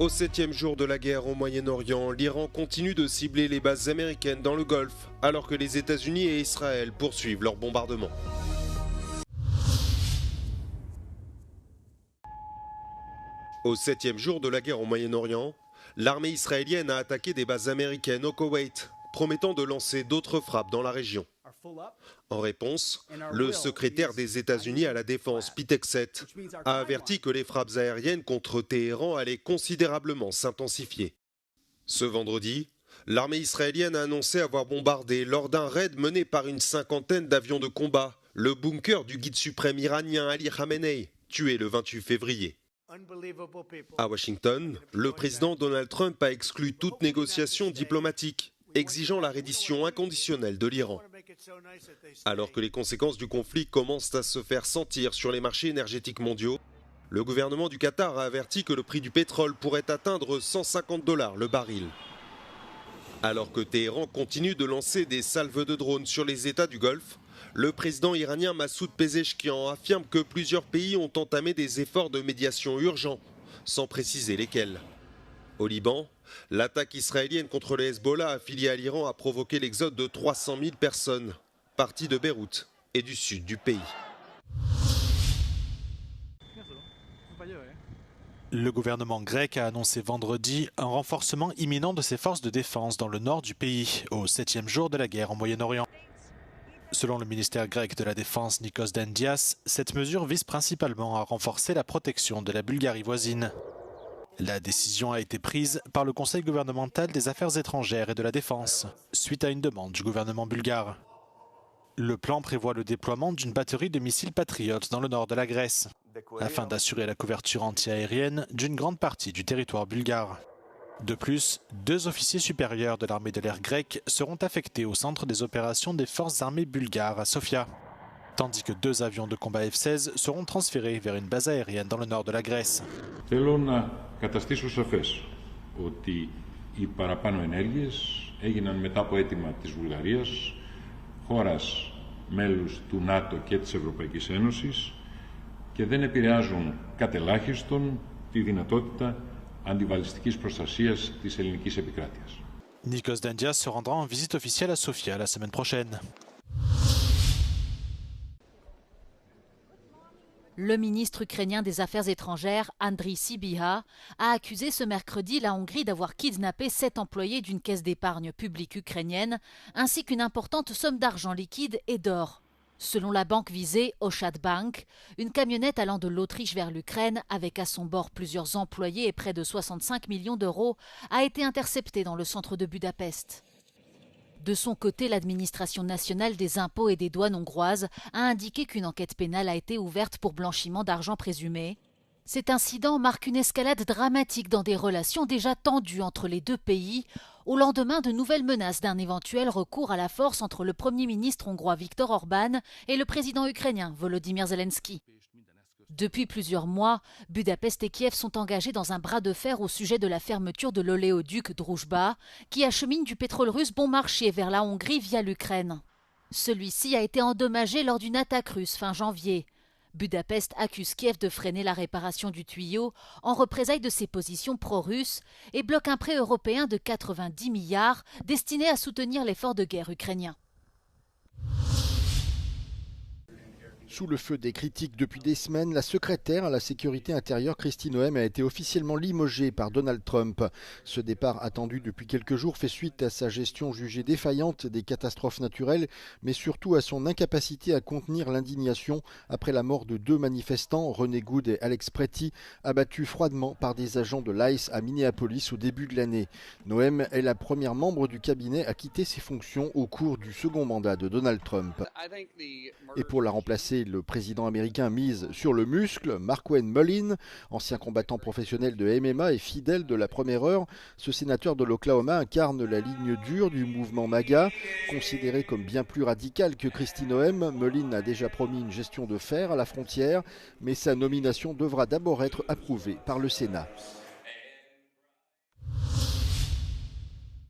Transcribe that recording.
Au 7e jour de la guerre au Moyen-Orient, l'Iran continue de cibler les bases américaines dans le Golfe, alors que les États-Unis et Israël poursuivent leurs bombardements. Au 7e jour de la guerre au Moyen-Orient, l'armée israélienne a attaqué des bases américaines au Koweït, promettant de lancer d'autres frappes dans la région. En réponse, le secrétaire des États-Unis à la Défense, Pete Hegseth, a averti que les frappes aériennes contre Téhéran allaient considérablement s'intensifier. Ce vendredi, l'armée israélienne a annoncé avoir bombardé, lors d'un raid mené par une cinquantaine d'avions de combat, le bunker du guide suprême iranien Ali Khamenei, tué le 28 février. À Washington, le président Donald Trump a exclu toute négociation diplomatique, exigeant la reddition inconditionnelle de l'Iran. Alors que les conséquences du conflit commencent à se faire sentir sur les marchés énergétiques mondiaux, le gouvernement du Qatar a averti que le prix du pétrole pourrait atteindre $150 le baril. Alors que Téhéran continue de lancer des salves de drones sur les États du Golfe, le président iranien Massoud Pezeshkian affirme que plusieurs pays ont entamé des efforts de médiation urgents, sans préciser lesquels. Au Liban, l'attaque israélienne contre le Hezbollah affilié à l'Iran a provoqué l'exode de 300 000 personnes, parties de Beyrouth et du sud du pays. Le gouvernement grec a annoncé vendredi un renforcement imminent de ses forces de défense dans le nord du pays, au 7e jour de la guerre au Moyen-Orient. Selon le ministère grec de la Défense Nikos Dendias, cette mesure vise principalement à renforcer la protection de la Bulgarie voisine. La décision a été prise par le Conseil gouvernemental des Affaires étrangères et de la Défense, suite à une demande du gouvernement bulgare. Le plan prévoit le déploiement d'une batterie de missiles Patriot dans le nord de la Grèce, afin d'assurer la couverture anti-aérienne d'une grande partie du territoire bulgare. De plus, 2 officiers supérieurs de l'armée de l'air grecque seront affectés au centre des opérations des forces armées bulgares à Sofia, tandis que 2 avions de combat F-16 seront transférés vers une base aérienne dans le nord de la Grèce. Θέλω να καταστήσω σαφές ότι οι παραπάνω ενέργειες έγιναν μετά από αίτημα της Βουλγαρίας, χώρας μέλους του ΝΑΤΟ και της Ευρωπαϊκής Ένωσης και δεν επηρεάζουν κατ' ελάχιστον τη δυνατότητα αντιβαλιστικής προστασίας της ελληνικής επικράτειας. Nikos Dendias se rendra en visite officielle à Sofia la semaine prochaine. Le ministre ukrainien des Affaires étrangères, Andriy Sybiha, a accusé ce mercredi la Hongrie d'avoir kidnappé 7 employés d'une caisse d'épargne publique ukrainienne, ainsi qu'une importante somme d'argent liquide et d'or. Selon la banque visée, Oshad Bank, une camionnette allant de l'Autriche vers l'Ukraine, avec à son bord plusieurs employés et près de 65 millions d'euros, a été interceptée dans le centre de Budapest. De son côté, l'administration nationale des impôts et des douanes hongroise a indiqué qu'une enquête pénale a été ouverte pour blanchiment d'argent présumé. Cet incident marque une escalade dramatique dans des relations déjà tendues entre les 2 pays, au lendemain de nouvelles menaces d'un éventuel recours à la force entre le Premier ministre hongrois Viktor Orban et le président ukrainien Volodymyr Zelensky. Depuis plusieurs mois, Budapest et Kiev sont engagés dans un bras de fer au sujet de la fermeture de l'oléoduc Druzhba, qui achemine du pétrole russe bon marché vers la Hongrie via l'Ukraine. Celui-ci a été endommagé lors d'une attaque russe fin janvier. Budapest accuse Kiev de freiner la réparation du tuyau en représailles de ses positions pro-russes et bloque un prêt européen de 90 milliards destiné à soutenir l'effort de guerre ukrainien. Sous le feu des critiques depuis des semaines, la secrétaire à la sécurité intérieure Kristi Noem a été officiellement limogée par Donald Trump. Ce départ attendu depuis quelques jours fait suite à sa gestion jugée défaillante des catastrophes naturelles, mais surtout à son incapacité à contenir l'indignation après la mort de 2 manifestants, René Good et Alex Pretty, abattus froidement par des agents de l'ICE à Minneapolis au début de l'année. Noem est la première membre du cabinet à quitter ses fonctions au cours du second mandat de Donald Trump. Et pour la remplacer, le président américain mise sur le muscle. Markwayne Mullin, ancien combattant professionnel de MMA et fidèle de la première heure, ce sénateur de l'Oklahoma incarne la ligne dure du mouvement MAGA. Considéré comme bien plus radical que Kristi Noem, Mullin a déjà promis une gestion de fer à la frontière, mais sa nomination devra d'abord être approuvée par le Sénat.